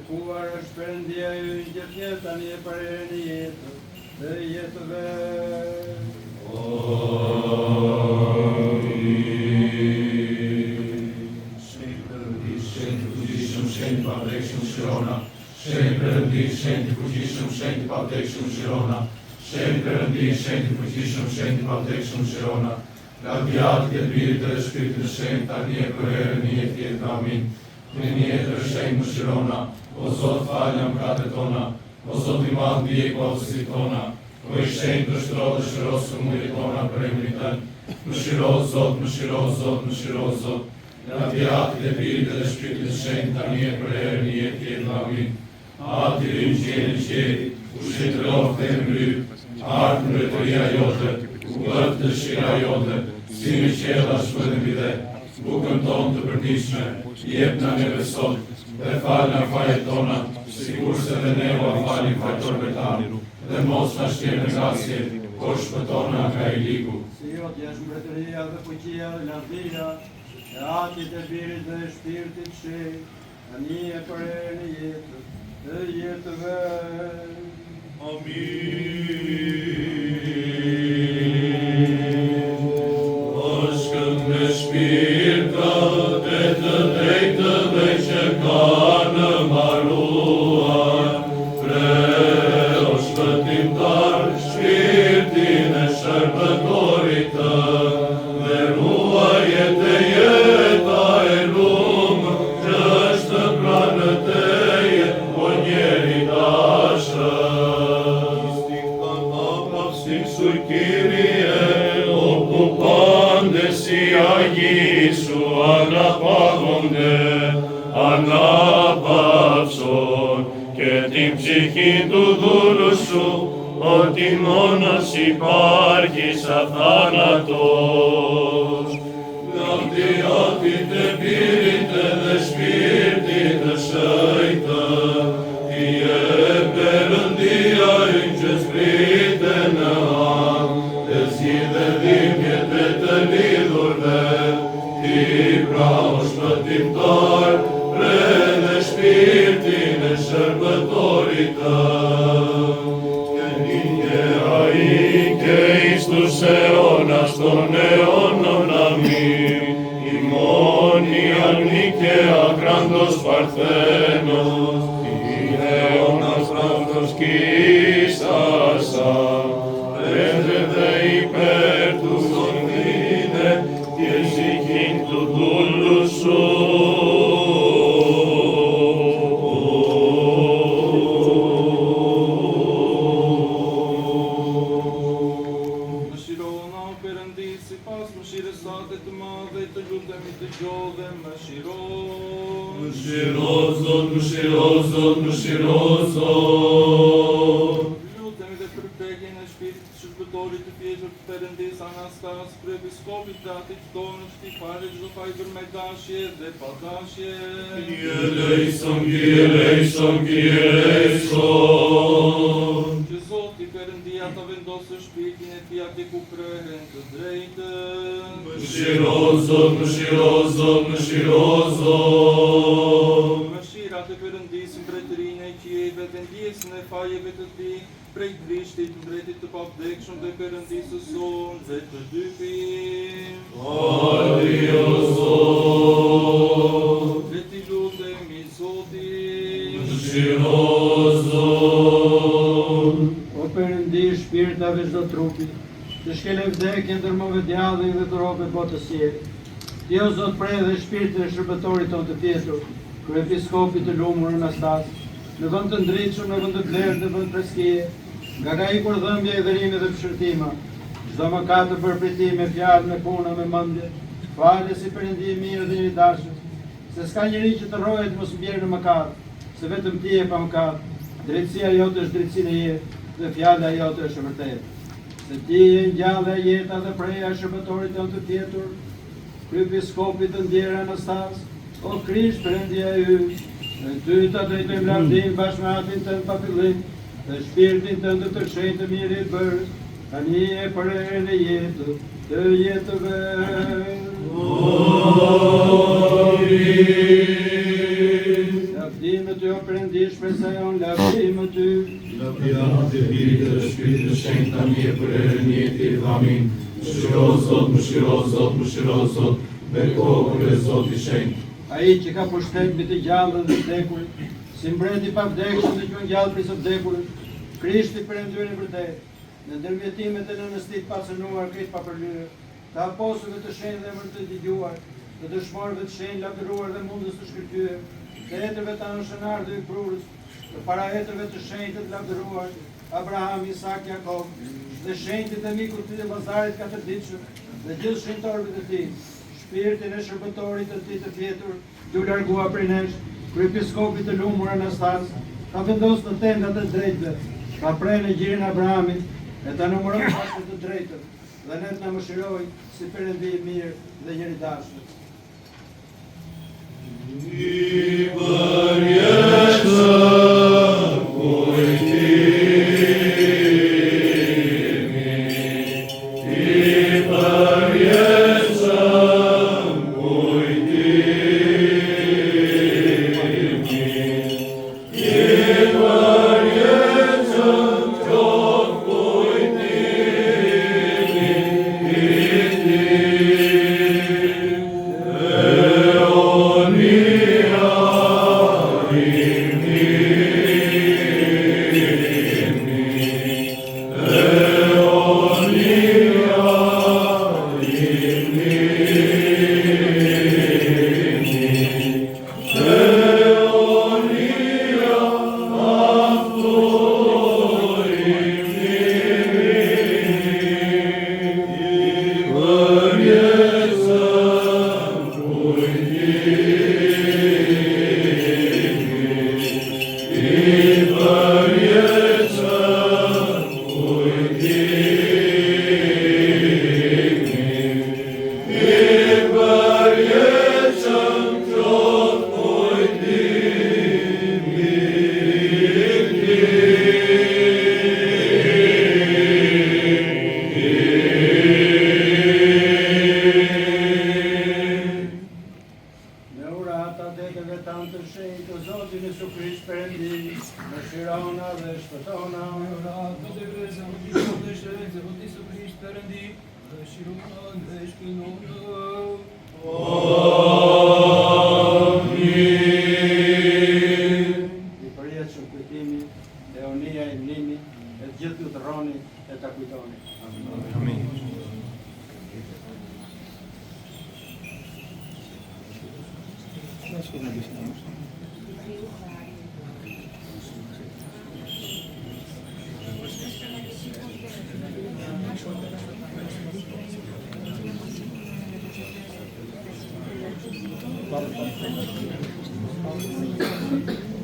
Bekuar është Perëndia ynë gjithjetër tani e për herën e jetës dhe jetëve. Shenjtë pavdekshëm Shirona, shenjtë Perëndi, shenjtë fuqishëm, shenjtë pavdekshëm Shirona, shenjtë Perëndi, shenjtë fuqishëm, shenjtë pavdekshëm Shirona, nga djathtë e birit dhe shpirtit të shenjtë tani e për herën e jetës. Amin. Në jetër shenjtë Shirona, o Zot falja mëkatet tona, o Zot i madh ndjek pavësitë tona, o i shenjtë dështro dhe shërosë mujtë tona për emrin tënd. Më shiro Zot, më shiro Zot, më shiro Zot. Nga djathtë e birit dhe shpirtit të shenjtë tani e për herën e jetës. Amin. Ati rrim qeni, u shitërof dhe mry, artë mbretëria jote, u bërë të shira jote, si me qella shpëdhe mbi dhe, bukën tonë të përditshme, jepna neve sot, dhe falna fajet tona, sikur se dhe ne u falim fajtorëve tanë, dhe mos na shkel në ngasje, por shpëtona nga i ligu. Si jot jesh mbretëria dhe fuqia dhe lartësia, e Atit e Birit dhe Shpirtit shenjtë, tani e për herën e jetës dhe jetëve. Bashkët me shpirtat e të drejtëve që kanë mbaruar, preo shpëtimtar shpirtin e shërbëtorit tënd, dhe ruaje të jeta e lumë, që është pranë teje, o njeri dashur. Jesu anapavonde, anapavson, këtim psihin të dhulusu, o ti monas I parkis athanatos. Nga Atit e Birit dhe Shpirtit të shenjtë, ti e Perëndia ynë që zbrite në anë, dhe zgjidhe dhimbjet e të lidhurve, ti pra o shpëtimtar, prene shpirtin e shërbëtorit tënd. Këninje ai ke Istus eonas ton eonon amin, imoni anike akrantos parthenos, eonas pravdos kisasa, prende dhe I pertu sonine, tjezikin të dhullusu. Mëshirona o Perëndi, sipas mëshirës sate të madhe, të lutemi të gjodhe, mëshiro. Mëshiro Zot, mëshiro Zot, mëshiro Zot. Lutemi dhe për prekjen e shpirtit të shërbëtorit të pjesër të Perëndis Anastas, për episkopit të Atit tonë, që ti fare çdo fajtor me dashje dhe pa dashje. Kyrie eleison. Që Zoti Perëndia ta vendosë shpirtin e tij atje ku prehen të drejtën. Mëshiro Zot, mëshiro Zot, mëshiro Zot. Mëshirat e Perëndisë mbretërinë e qiejve dhe ndjesën e fajeve të tij, prej Krishtit të drejtit të pavdekshëm dhe Perëndisë sonë dhe të dypin. Falje o Zot. Dhe ti lutemi Zotin. Mëshiro Zot. O Perëndi shpirtave çdo trupi, të shkele vdekje ndërmove djallin dhe të rope botës jetë. Ti o Zot prej dhe shpirtin e shërbëtorit tonë të fjetur, kryepiskopit të lumur Anastas, në vend të ndritshëm, në vend të blerë, në vend preskije, nga ka ikur dhëmbja, dhërimi dhe pëshërtima, çdo mëkat të përpritimi me fjalë, me puna, me mendje, falë si Perëndi I mirë dhe I dashur, se s'ka njeri që të rrohet mos mbjerë në mëkat, se vetëm ti e pa mëkat, drejtësia jote është drejtësinë e jetë, dhe fjala jote është e vërtetë. Se ti e ngjallë e jeta dhe preja e shërbëtorit tonë të fjetur, kryepiskopit të ndjerë Anastas, o Krisht Perëndia ynë, dhe ty ta drejtojmë lavdim bashkë me Atin tënd pa fillim, dhe shpirtin tënd të shenjtë të mirë I bërës, tani e për herën e jetës, të jetëve. Lavdim me ty o Perëndi mirë për erën e jetit. Amin. Mëshiro Zot, mëshiro Zot, mëshiro Zot, me kokën e Zotit shenjtë. Ai që ka pushtet mbi të gjallën dhe të vdekurit, si mbreti pa vdekshëm dhe që ngjall prej së vdekurit, Krishti perëndyer e vërtet, në ndërmjetimet e nënëstit pa cënuar Krisht pa përlyrë, të apostujve të shenjtë dhe vërtet të dëgjuar, të dëshmorëve të shenjtë lavdëruar dhe mundës të shkëlqyer, të hetërve të anshënar dhe i prurës, të parahetërve të shenjtë të lavdëruar, Abraham, Isak, Jakob, dhe shenjtë të mikut të Lazarit katërditshëm, dhe gjithë shenjtorëve të tij. Shpirtin e shërbëtorit të tij të fjetur, ju largua prej nesh, kryepiskopit të lumur Anastas, ka vendosur në tendat e drejtëve, ka prej në gjirin Abrahamit, e ta numëron pastë të drejtët, dhe ne të na mëshiroj si perëndi i mirë dhe njëridashëm. I përjetësa kujtimi, i përjetësa kujtimi, i përjetësa qoftë kujtimi, i ti. Thank you.